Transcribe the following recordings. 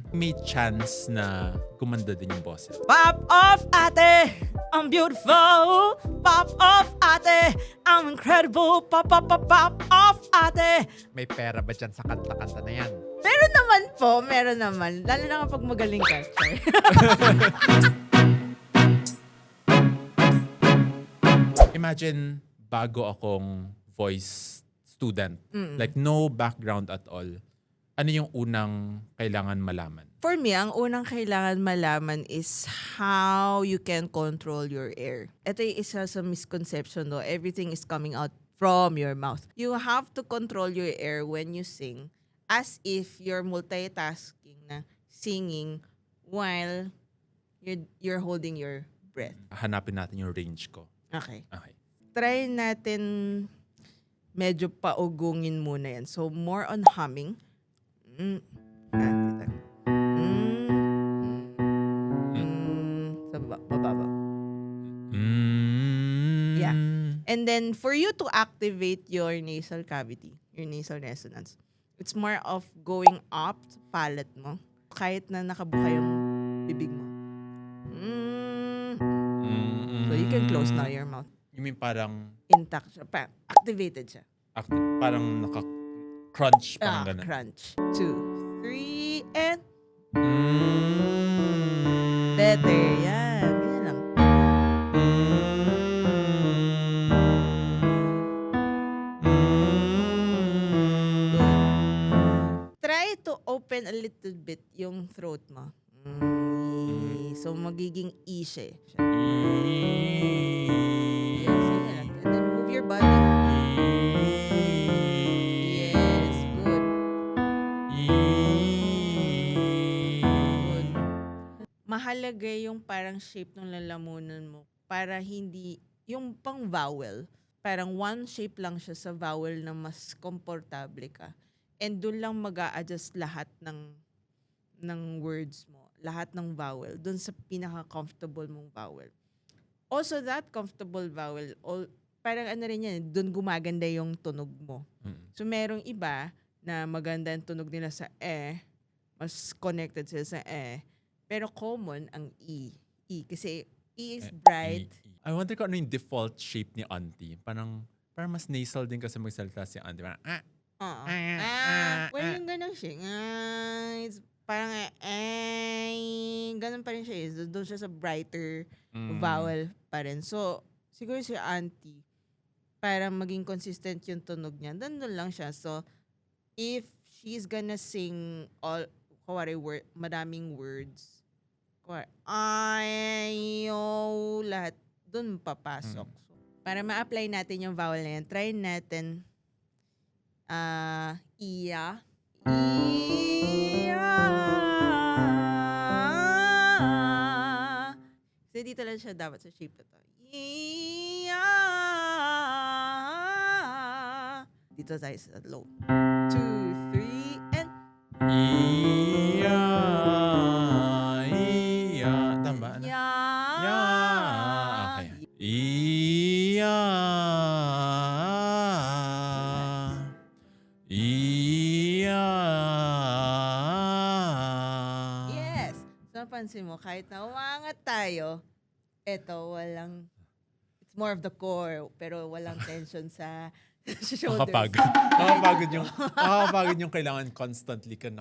may chance na gumanda din yung boses. Pop off, ate! I'm beautiful! Pop off, ate! I'm incredible! Pop, pop, pop, pop off, ate! May pera ba dyan sa kanta-kanta na yan? Meron naman po, meron naman. Lalo na kapag magaling ka. Imagine, bago akong voice student. Like, no background at all. Ano yung unang kailangan malaman? For me, ang unang kailangan malaman is how you can control your air. Ito yung isa sa misconception, no? Everything is coming out from your mouth. You have to control your air when you sing as if you're multitasking na singing while you're holding your breath. Hanapin natin yung range ko. Okay. Okay. Try natin medyo paugungin muna yan. So, more on humming. Sa bababa. Yeah. And then, for you to activate your nasal cavity, your nasal resonance, it's more of going up sa palate mo, kahit na nakabuka yung bibig mo. So, you can close now your mouth. You mean parang Intact siya. Activated siya. parang naka-crunch, parang ganun. Crunch. 2, 3, and better. Yan. Ganyan lang. Try to open a little bit yung throat mo. So, magiging E siya. Yes, yun lang. And then move your body. Yes, good. Good. Mahalaga yung parang shape ng lalamunan mo para hindi, yung pang vowel, parang one shape lang siya sa vowel na mas komportable ka. And doon lang mag-a-adjust lahat ng words mo, lahat ng vowel, doon sa pinaka-comfortable mong vowel. Also, that comfortable vowel, parang ano rin yan, doon gumaganda yung tunog mo. So, merong iba na maganda ang tunog nila sa mas connected sila sa pero common ang E. Kasi E is bright. I wonder kung ano yung default shape ni Auntie. Parang mas nasal din kasi magsalita si Auntie. Parang, Well, yung ganun siya. It's parang ganun pa rin siya. Doon siya sa brighter vowel pa rin. So, siguro si Auntie, para maging consistent yung tunog niya, doon lang siya. So, if she's gonna sing madaming words, lahat, doon papasok. So, para ma-apply natin yung vowel na yan, try natin iya. Kasi dito lang siya dapat sa shape na to. Iya. Dito tayo sa low. 2, 3, and iya. Tama? Ano? Okay. Iya. Yes. So, napansin mo, kahit na umangat tayo, it's more of the core, pero walang tension sa shoulders. Nakakapagod yung kailangan constantly ka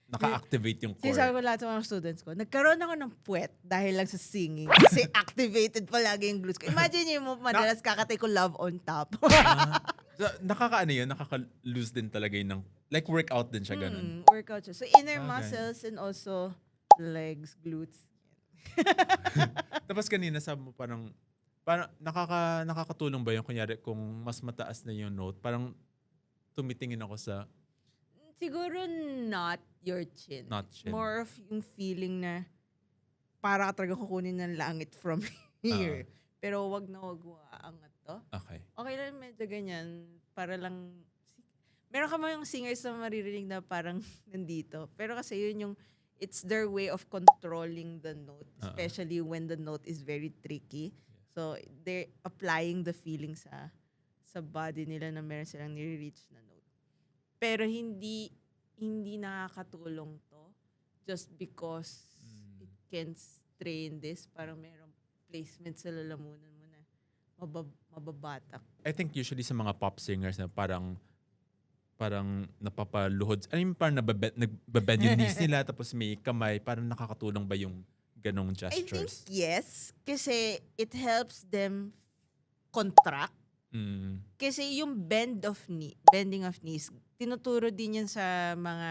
naka-activate yung core. Sabi ko lahat sa mga students ko, nagkaroon ako ng puwet dahil lang sa singing. Kasi activated palagi yung glutes ko. Imagine mo, madalas kakatay ko love on top. Nakaka-ano yun? Nakaka-lose din talaga yun ng, like workout din siya ganun. Workout siya. So inner muscles and also legs, glutes. Tapos kanina sabi mo parang nakakatulong ba yung kunyari kung mas mataas na yung note? Parang tumitingin ako sa Siguro not your chin. Not chin. More of yung feeling na para ka talaga kukunin ng langit from here. Pero wag na wag aangat to. Okay. Okay lang medyo ganyan. Para lang, meron ka mga singers na maririnig na parang nandito. Pero kasi yun yung, it's their way of controlling the note. Especially when the note is very tricky. So, they're applying the feeling sa body nila na meron silang nire-reach na note. Pero hindi nakakatulong to just because it can strain this, parang merong placement sa lalamunan mo na mababatak. I think usually sa mga pop singers na parang napapaluhod. Parang nagbabend yung knees nila tapos may kamay. Parang nakakatulong ba yung ganong I think gestures? yes, kasi it helps them contract. Kasi yung bending of knees, tinuturo din yan sa mga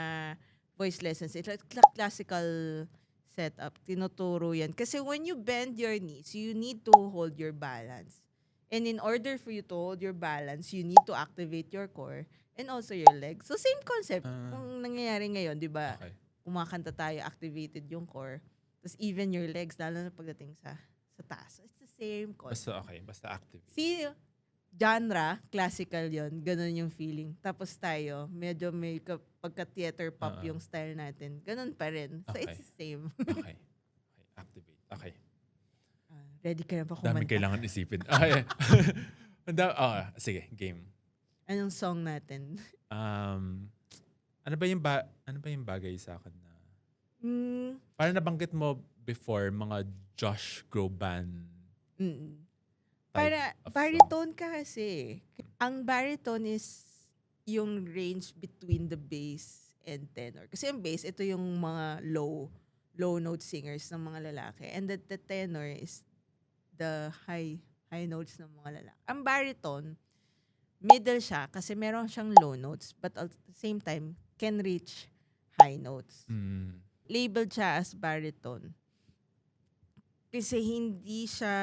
voice lessons. It's like classical setup. Tinuturo yan. Kasi when you bend your knees, you need to hold your balance. And in order for you to hold your balance, you need to activate your core and also your legs. So same concept kung nangyayari ngayon, di ba? Okay. Kumakanta tayo, activated yung core. Tapos even your legs, lalo na pagdating sa taas. So it's the same concept. Basta activate. See, genre, classical yon, ganun yung feeling. Tapos tayo, medyo may pagka-theater pop yung style natin. Ganun pa rin. So Okay. it's the same. Okay. Activate. Okay. Ready ka na ba Dami kumanta? kailangan isipin. Okay. Sige, game. Anong song natin? Ano ba yung bagay sa akin na parang nabanggit mo before mga Josh Groban Para of baritone ka kasi. Ang baritone is yung range between the bass and tenor. Kasi yung bass, ito yung mga low note singers ng mga lalaki. And the tenor is the high notes ng mga lalaki. Ang baritone, middle siya kasi meron siyang low notes but at the same time can reach high notes. Labeled siya as baritone. Kasi hindi siya,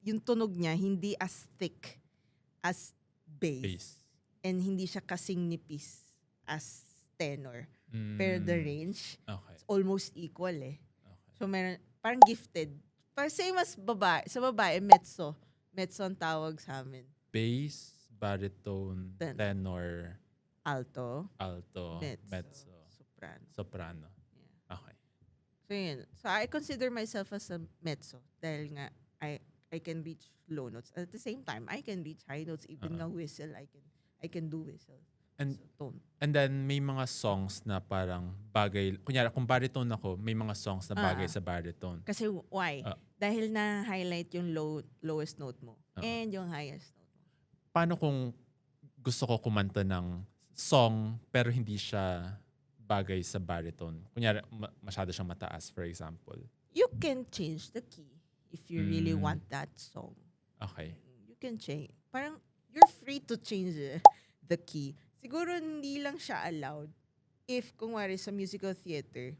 yung tunog niya, hindi as thick as bass. And hindi siya kasing nipis as tenor. Pero the range, it's almost equal eh. Okay. So meron, parang gifted. Parang same as babae. Sa babae, mezzo. Mezzo ang tawag sa amin. Bass, baritone, tenor, Alto, mezzo, soprano. Yeah. Okay. So yun. So I consider myself as a mezzo dahil nga I can reach low notes. At the same time, I can reach high notes. Even nga whistle, I can do whistle. And So, tone. and then may mga songs na parang bagay. Kunyari, kung baritone ako, may mga songs na bagay sa baritone. Kasi why? Dahil na-highlight yung lowest note mo and yung highest note mo. Paano kung gusto ko kumanta ng song pero hindi siya bagay sa baritone? Kunyari, masyado siyang mataas, for example. You can change the key if you really want that song. Okay. You can change. Parang, you're free to change the key. Siguro hindi lang siya allowed if, kung wari sa musical theater,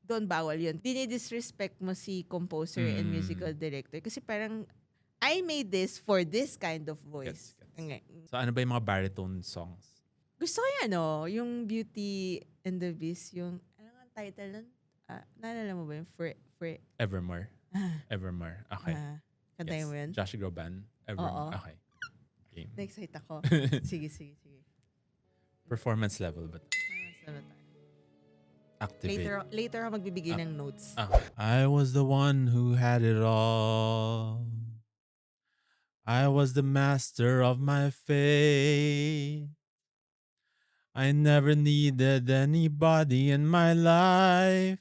doon bawal yun. Dinidisrespect mo si composer and musical director. Kasi parang, I made this for this kind of voice. Gets. So ano ba yung mga baritone songs? Gusto ko yan, yung Beauty and the Beast, yung, ano nga title nun? Naalala mo ba yun? Evermore. Evermore. Okay. Kantayin mo yun? Josh Groban. Evermore. Oo. Okay. Game. Na-excite ako. Sige. Performance level, but activate. Later ako magbibigay ng notes. I was the one who had it all. I was the master of my fate. I never needed anybody in my life.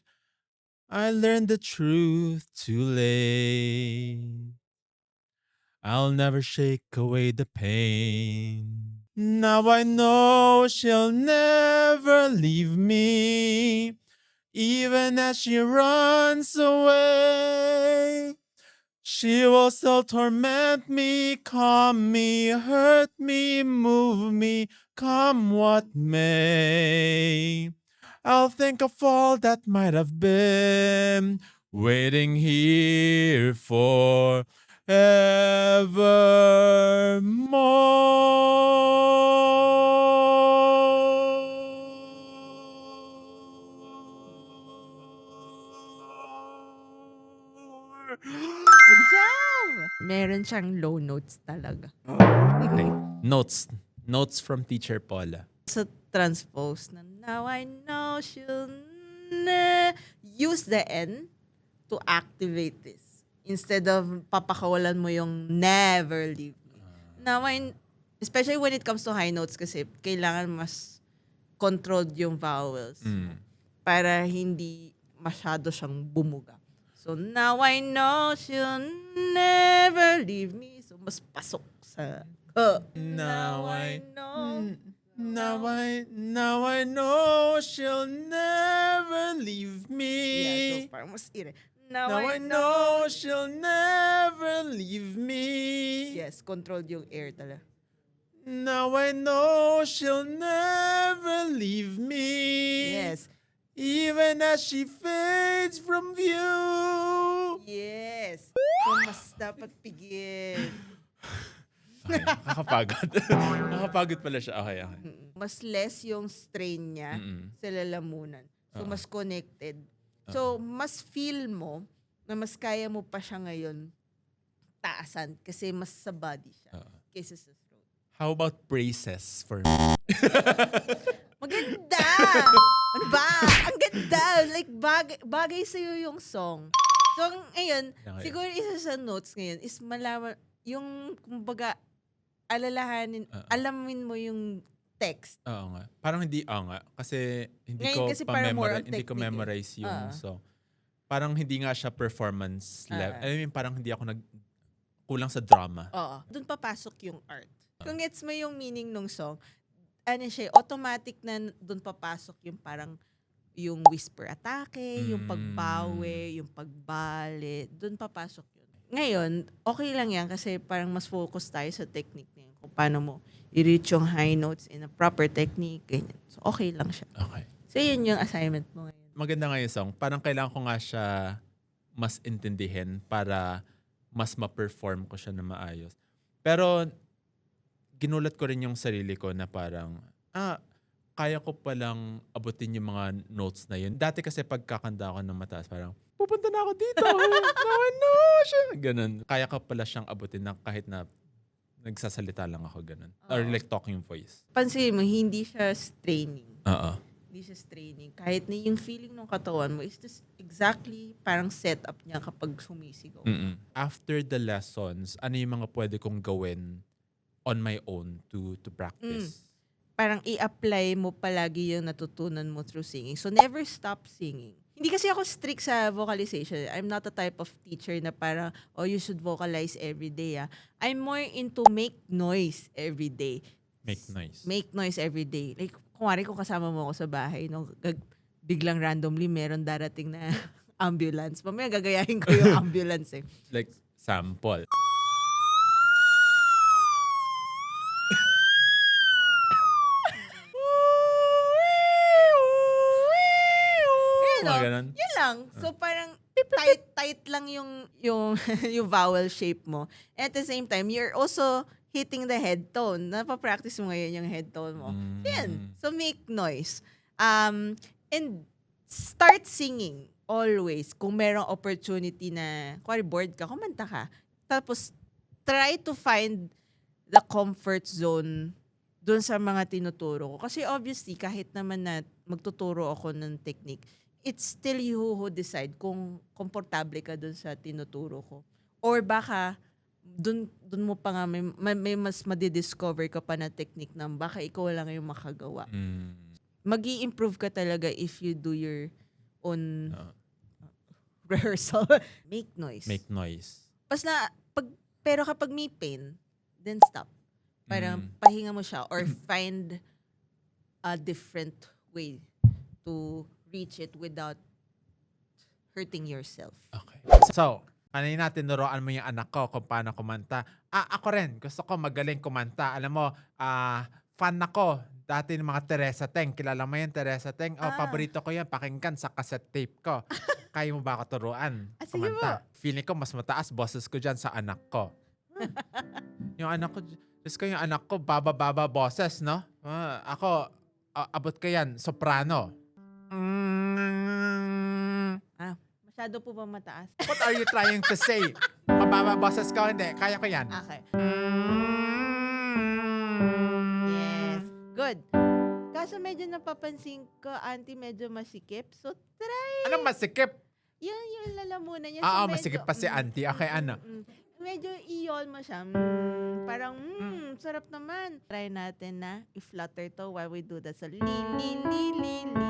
I learned the truth too late. I'll never shake away the pain. Now I know she'll never leave me, even as she runs away. She will still torment me, calm me, hurt me, move me, come what may. I'll think of all that might have been, waiting here for evermore. Good job! Meron siyang low notes talaga. Okay. Notes from Teacher Paula. So, transpose na, now I know she'll use the N to activate this. Instead of papakawalan mo yung never leave me. Now, especially when it comes to high notes kasi kailangan mas controlled yung vowels. para hindi masyado siyang bumuga. So now I know she'll never leave me. So mas pasok sa Now I know. Now I know she'll never leave me. Yeah, so parang mas Now I know she'll never leave me. Yes, controlled yung air talaga. Now I know she'll never leave me. Yes. Even as she fades from view. Yes. So mas dapat pigil. Nakakapagod. Nakakapagod pala siya. Okay. Mas less yung strain niya sa lalamunan. So mas connected. So mas feel mo na mas kaya mo pa siya ngayon taasan kasi mas sa body siya kaysa sa throat. How about praises for me? Maganda! Ano ba? Ang ganda! Like, bagay sa'yo yung song. So, ngayon, siguro isa sa notes ngayon is malaman, yung, kumbaga, alamin mo yung text. Oo nga. Parang hindi, nga. Kasi hindi Ngayon, ko kasi parang more on hindi ko technique memorize yung song. Parang hindi nga siya performance level. I mean, parang hindi ako kulang sa drama. Oo. Doon papasok yung art. Kung gets mo yung meaning ng song, ano siya, automatic na doon papasok yung parang yung whisper atake, yung pagbawi, yung pagbali, doon papasok yun. Ngayon, okay lang yan kasi parang mas focus tayo sa technique na yun. Kung paano mo i-reach yung high notes in a proper technique, ganyan. So, okay lang siya. Okay. So, yun yung assignment mo ngayon. Maganda nga yung song. Parang kailangan ko nga siya mas intindihin para mas ma-perform ko siya na maayos. Pero, ginulat ko rin yung sarili ko na parang, kaya ko palang abutin yung mga notes na yun. Dati kasi pagkakanta ko ng mataas, parang, pupunta na ako dito. No, siya. Ganun. Kaya ko pala siyang abutin na kahit na nagsasalita lang ako ganun. Or like talking voice. Pansin mo, hindi siya straining. Oo. Hindi siya straining. Kahit na yung feeling ng katawan mo is just exactly parang setup niya kapag sumisigaw. After the lessons, ano yung mga pwede kong gawin on my own to practice? Parang i-apply mo palagi yung natutunan mo through singing. So, never stop singing. Hindi kasi ako strict sa vocalization. I'm not a type of teacher na parang, you should vocalize every day. I'm more into make noise every day. Make noise. Make noise every day. Like, kung kasama mo ako sa bahay, no, biglang randomly meron darating na ambulance. Mamaya gagayahin ko yung ambulance eh. Like, sample. Yun lang. So parang tight lang yung yung vowel shape mo. And at the same time, you're also hitting the head tone. Napapractice mo ngayon yung head tone mo. Yan. So make noise. And start singing always. Kung merong opportunity na, bored ka, kumanta ka. Tapos try to find the comfort zone doon sa mga tinuturo ko. Kasi obviously, kahit naman na magtuturo ako ng technique, it's still you who decide kung komportable ka doon sa tinuturo ko. Or baka, doon mo pa nga, may mas madidiscover ka pa na technique na baka ikaw lang yung makagawa. Mag-i-improve ka talaga if you do your own rehearsal. Make noise. Make noise. Pero kapag may pain, then stop. Parang pahinga mo siya or find a different way to reach it without hurting yourself. Okay. So, kanina tinuruan mo yung anak ko kung paano kumanta. Ako rin. Gusto ko magaling kumanta. Alam mo, fan ako dati ng mga Teresa Teng. Kilala mo yan, Teresa Teng? Paborito ko yan. Pakinggan sa cassette tape ko. Kaya mo ba ako turuan kumanta? Feeling ko mas mataas boses ko dyan sa anak ko. Yung anak ko, Diyos ko, yung anak ko, baba boses, no? Ako, abot ko yan, soprano. Masyado po ba mataas? What are you trying to say? Mababa boses ko, hindi. Kaya ko yan. Okay. Yes. Good. Kaso medyo napapansin ko, auntie, medyo masikip. So, try. Anong masikip? Yung lalamunan niya. Oo, masikip pa si auntie. Okay, ano? Medyo i-yawn mo siya. Parang, sarap naman. Try natin na i-flutter to while we do that. So, li, li, li, li, li.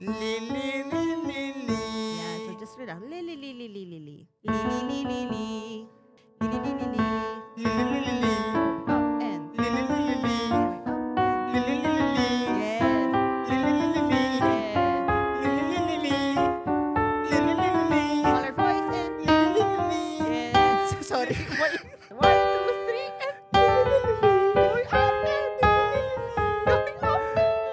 Li, li, li, li, li. Yeah, so just relax. Li, li, li, li, li, li, li. Li, li, li, li, li. Li, li, li, li, li. Li, li, li, li, li. Up and. Li, li, li, li, li. Li, li, li, li, li. Yes. Li, li, li, li, li. Yes. Li, li, li, li, li. Li, li, li, li, li. Color voice and. Li, li, li, li, li. Yes. Sorry. One, two, three, and. Going up and. Going up. Yes.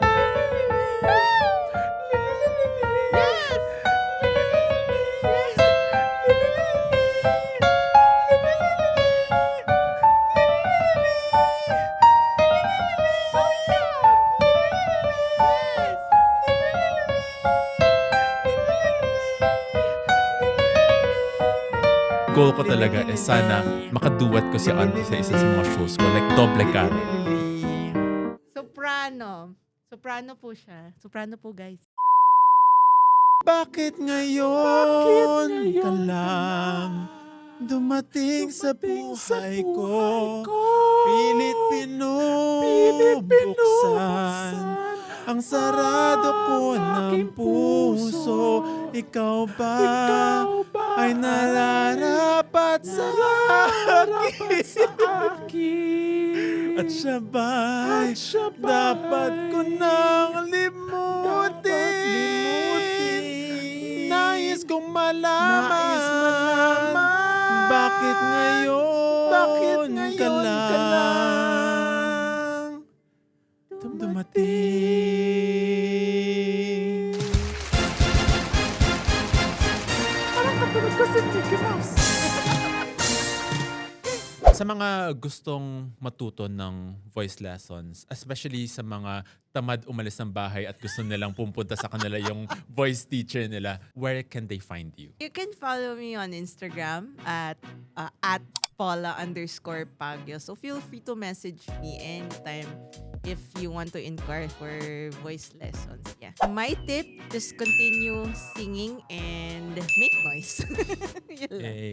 Goal ko talaga is sana makaduet ko si Auntie sa isa sa mga shows ko. Like, doble cara. Soprano. Soprano po siya. Soprano po, guys. Bakit ngayon ka lang dumating sa buhay ko? Pilit pinubuksan ang sarado ko ng puso. Ikaw ba ay nararapat sa akin? At siya ba'y dapat ko nang limutin? Nais kong malaman bakit ngayon ka lang dumating. Parang katulad ko si Mickey Mouse. Sa mga gustong matuto ng voice lessons, especially sa mga tamad umalis ng bahay at gusto nilang pumunta sa kanila yung voice teacher nila, where can they find you? You can follow me on Instagram at Paula_Pagyo. So feel free to message me anytime if you want to inquire for voice lessons. Yeah. My tip, just continue singing and make noise. Yun lang. Yay.